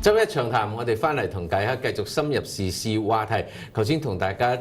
周一長談，我哋翻嚟同大家繼續深入時事話題。頭先同大家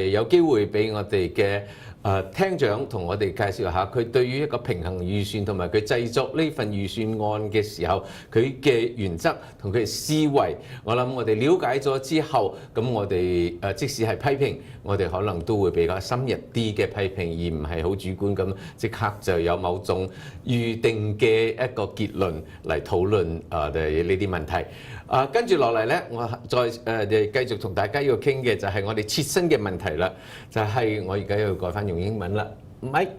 有機會俾我哋嘅廳長同我哋介紹下佢對於一個平衡預算同埋佢製作呢份預算案嘅時候，佢嘅原則同佢嘅思維。我諗我哋了解咗之後，咁我哋即使係批評，我哋可能都會比較深入啲嘅批評，而唔係好主觀咁即刻就有某種預定嘅一個結論嚟討論呢啲問題。跟住落嚟咧，我再繼續同大家要傾嘅就係我哋切身嘅問題啦，就係我而家要改翻用英文啦。Mike,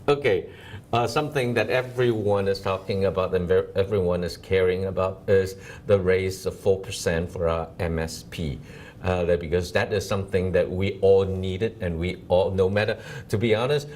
okay, something that everyone is talking about and everyone is caring about is the raise of 4% for our MSP. Because that is something that we all needed, and we all, no matter, to be honest,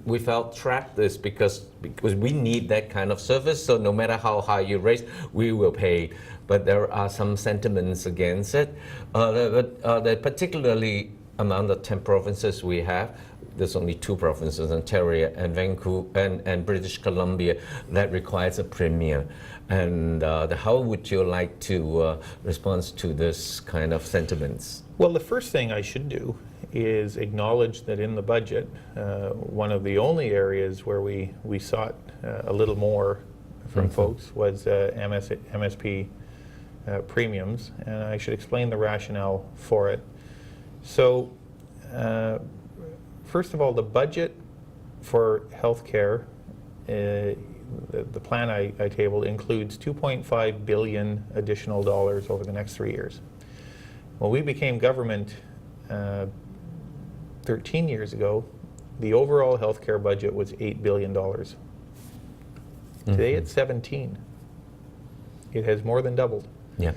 we felt trapped is because we need that kind of service. So no matter how high you raise, we will pay. But there are some sentiments against it. Particularly among the 10 provinces we have, there's only 2 provinces, Ontario and Vancouver and British Columbia, that requires a premium. And how would you like to respond to this kind of sentiments? Well, the first thing I should do is acknowledge that in the budget, one of the only areas where we sought a little more from folks was MSP premiums, and I should explain the rationale for it. So, first of all, the budget for healthcare, the plan I tabled includes $2.5 billion additional dollars over the next 3 years. When we became government 13 years ago, the overall healthcare budget was $8 billion. Today it's 17. It has more than doubled. Yeah.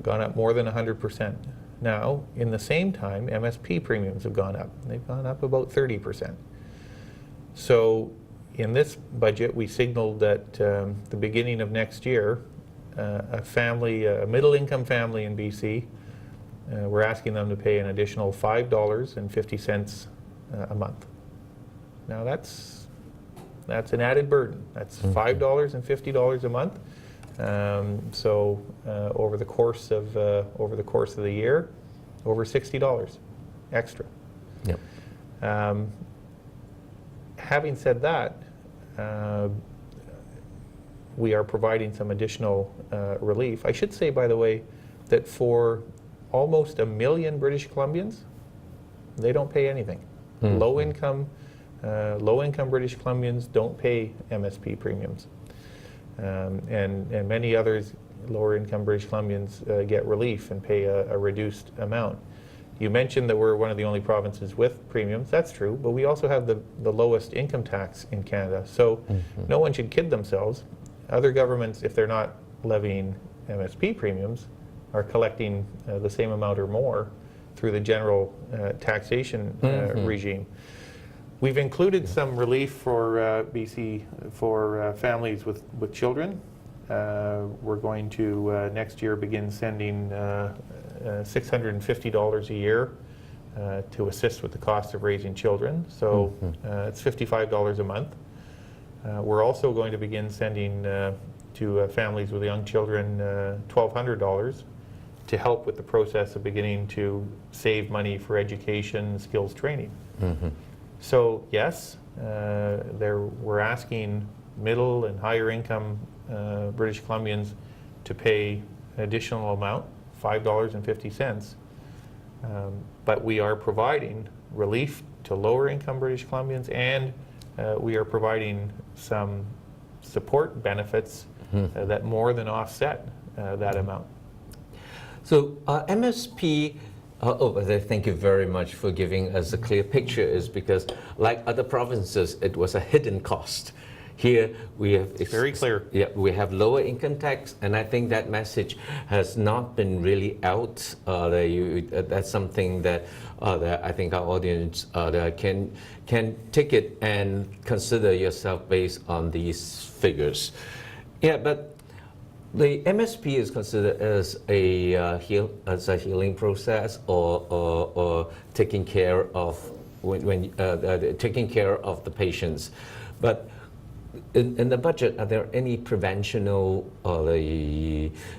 Gone up more than 100%. Now, in the same time, MSP premiums have gone up. They've gone up about 30%. So, in this budget, we signaled that the beginning of next year, a middle-income family in BC, we're asking them to pay an additional $5.50 a month. Now, that's an added burden. That's $5.50 a month. So over the course of the year, over $60 extra. Yep. Having said that, we are providing some additional relief. I should say, by the way, that for almost 1 million British Columbians, they don't pay anything. Low-income British Columbians don't pay MSP premiums. And many others, lower-income British Columbians, get relief and pay a reduced amount. You mentioned that we're one of the only provinces with premiums. That's true, but we also have the lowest income tax in Canada. So no one should kid themselves. Other governments, if they're not levying MSP premiums, are collecting the same amount or more through the general taxation regime. We've included some relief for BC for families with children. We're going to next year begin sending $650 a year to assist with the cost of raising children. So it's $55 a month. We're also going to begin sending to families with young children $1,200 to help with the process of beginning to save money for education, skills training. So yes, we're asking middle and higher income British Columbians to pay an additional amount, $5.50, but we are providing relief to lower income British Columbians, and we are providing some support benefits that more than offset that amount. So MSP, thank you very much for giving us a clear picture, is because like other provinces, it was a hidden cost. Here we have, it's very clear. Yeah, we have lower income tax, and I think that message has not been really out. That's something that I think our audience can take it and consider yourself based on these figures. Yeah, but the MSP is considered as a healing process, or taking care of taking care of the patients, but in the budget, are there any preventional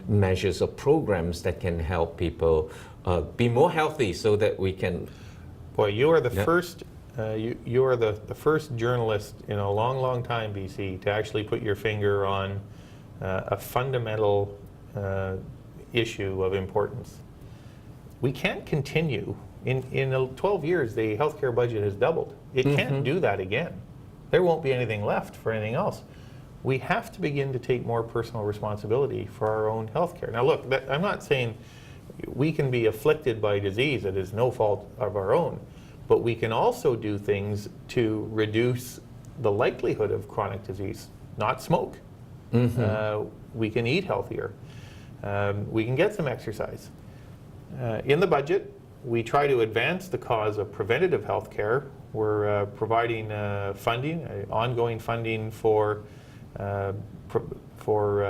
measures or programs that can help people be more healthy so that we can? Boy, you are the first. You are the first journalist in a long, long time, BC, to actually put your finger on a fundamental issue of importance. We can't continue. In 12 years, the healthcare budget has doubled. It can't do that again. There won't be anything left for anything else. We have to begin to take more personal responsibility for our own healthcare. Now look, I'm not saying we can be afflicted by disease that is no fault of our own, but we can also do things to reduce the likelihood of chronic disease. Not smoke. We can eat healthier. We can get some exercise. In the budget, we try to advance the cause of preventative health care. We're providing funding, ongoing funding for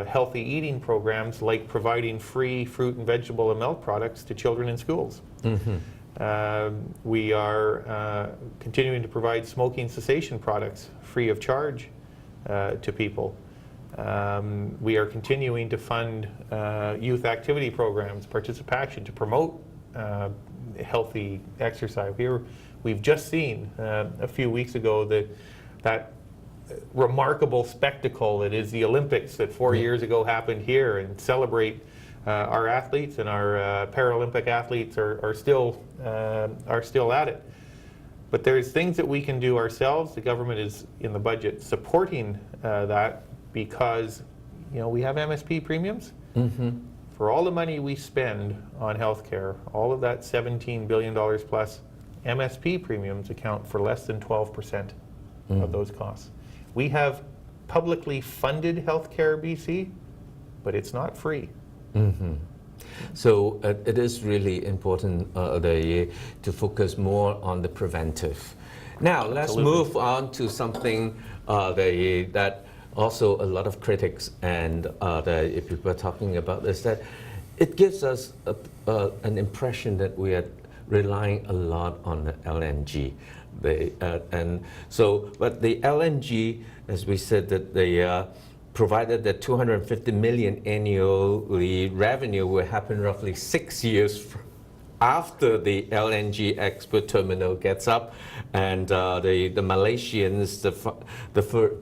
healthy eating programs, like providing free fruit and vegetable and milk products to children in schools. We are continuing to provide smoking cessation products free of charge to people. We are continuing to fund youth activity programs, participation, to promote healthy exercise. We've just seen a few weeks ago that remarkable spectacle that is the Olympics that 4 years ago happened here, and celebrate our athletes, and our Paralympic athletes are still at it. But there's things that we can do ourselves. The government is in the budget supporting that, because we have MSP premiums. For all the money we spend on healthcare, all of that $17 billion plus, MSP premiums account for less than 12% of those costs. We have publicly funded healthcare, BC, but it's not free. So it is really important to focus more on the preventive. Now let's move on to something that also a lot of critics and people are talking about is that it gives us an impression that we are relying a lot on the LNG. But the LNG, as we said, that they provided that 250 million annually revenue will happen roughly 6 years after the LNG export terminal gets up, and the Malaysians,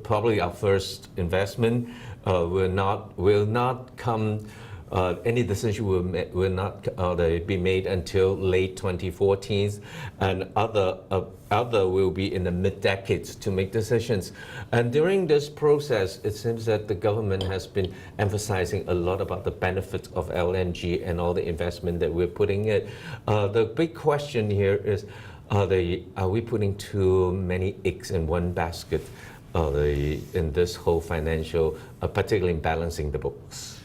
probably our first investment, will not come. Any decision will not be made until late 2014, and other will be in the mid-decades to make decisions. And during this process, it seems that the government has been emphasizing a lot about the benefits of LNG and all the investment that we're putting in. The big question here is, are we putting too many eggs in one basket in this whole financial, particularly in balancing the books?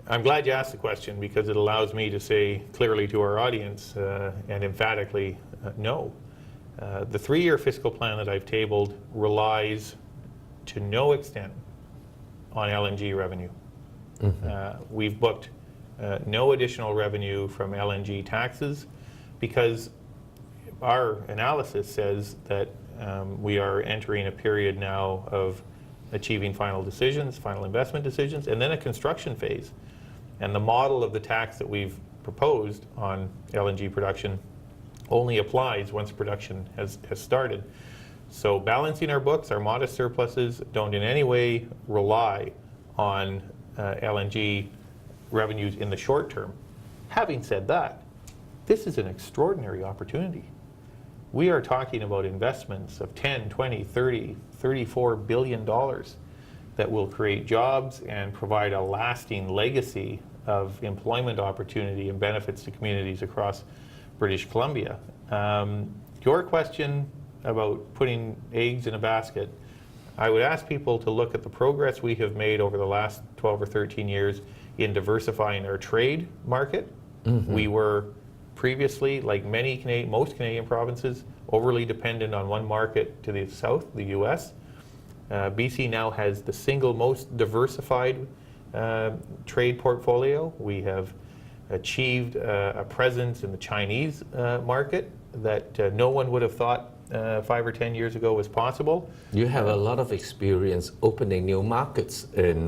I'm glad you asked the question, because it allows me to say clearly to our audience and emphatically, no. The 3-year fiscal plan that I've tabled relies to no extent on LNG revenue. We've booked no additional revenue from LNG taxes, because our analysis says that we are entering a period now of achieving final decisions, final investment decisions, and then a construction phase. And the model of the tax that we've proposed on LNG production only applies once production has started. So balancing our books, our modest surpluses, don't in any way rely on LNG revenues in the short term. Having said that, this is an extraordinary opportunity. We are talking about investments of 10, 20, 30, $34 billion that will create jobs and provide a lasting legacy of employment opportunity and benefits to communities across British Columbia. Your question about putting eggs in a basket, I would ask people to look at the progress we have made over the last 12 or 13 years in diversifying our trade market. We were previously, like most Canadian provinces, overly dependent on one market to the south, the US. BC now has the single most diversified trade portfolio. We have achieved a presence in the Chinese market that no one would have thought 5 or 10 years ago was possible. You have a lot of experience opening new markets in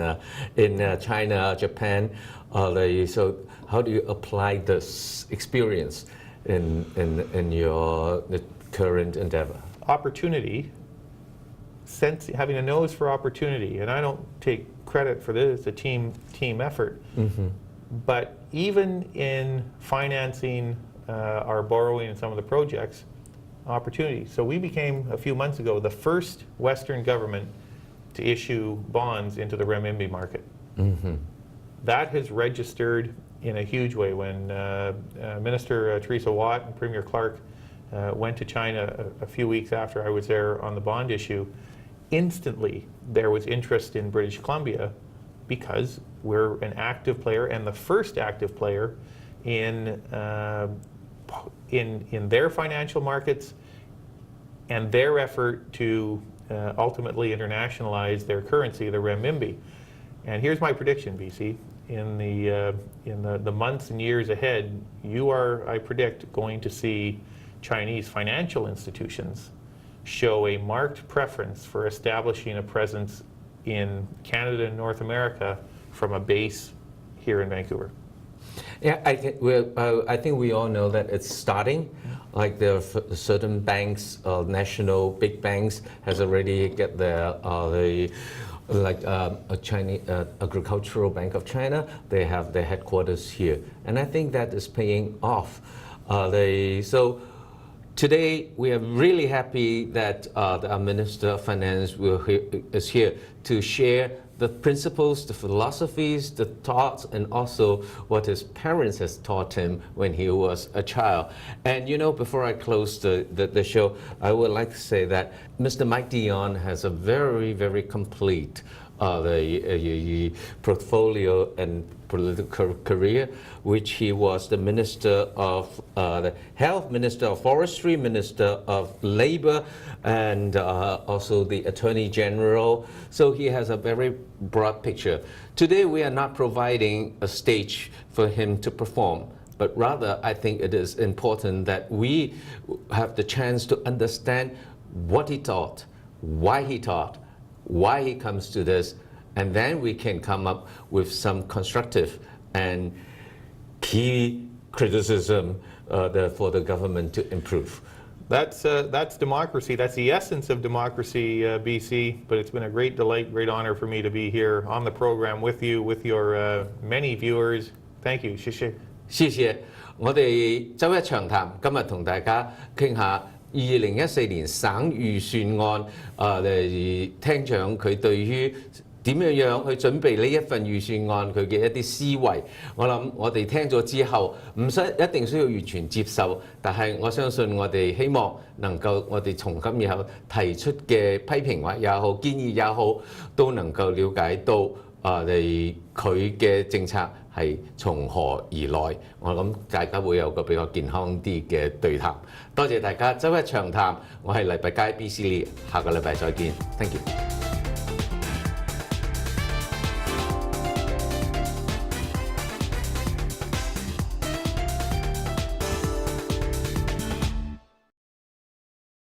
China, Japan. So how do you apply this experience in your current endeavor? Opportunity, having a nose for opportunity, and I don't take credit for this, it's a team effort. But even in financing our borrowing in some of the projects, opportunity. So we became, a few months ago, the first Western government to issue bonds into the renminbi market. That has registered in a huge way. When Minister Teresa Watt and Premier Clark went to China a few weeks after I was there on the bond issue, instantly there was interest in British Columbia because we're an active player and the first active player in their financial markets and their effort to ultimately internationalize their currency, the renminbi. And here's my prediction, BC. In the months and years ahead, you are, I predict, going to see Chinese financial institutions show a marked preference for establishing a presence in Canada and North America from a base here in Vancouver. Yeah, I think we all know that it's starting. Like there are certain banks, national big banks, has already get the Chinese Agricultural Bank of China. They have their headquarters here, and I think that is paying off. So today we are really happy that our Minister of Finance is here to share the principles, the philosophies, the thoughts, and also what his parents has taught him when he was a child. And you know, before I close the show, I would like to say that Mr. Mike Dion has a very, very complete portfolio and political career, which he was the Minister of the Health, Minister of Forestry, Minister of Labor, and also the Attorney General. So he has a very broad picture. Today we are not providing a stage for him to perform, but rather I think it is important that we have the chance to understand what he taught, why he comes to this, and then we can come up with some constructive and key criticism for the government to improve. That's democracy. That's the essence of democracy, BC. But it's been a great delight, great honor for me to be here on the program with you, with your many viewers. Thank you. 謝謝。謝謝。我哋周一長談，今日同大家傾下2014年省預算案廳長佢對於點樣去準備呢一份預算案佢嘅一啲思維，我諗我哋聽咗之後唔一定需要完全接受，但係我相信我哋希望能夠我哋從今以後提出嘅批評或也好建議也好，都能夠了解到佢嘅政策係從何而來，我諗大家會有個比較健康啲嘅對談。多謝大家，周一長談，我係黎拔街 BC Lee， 下個禮拜再見 ，Thank you。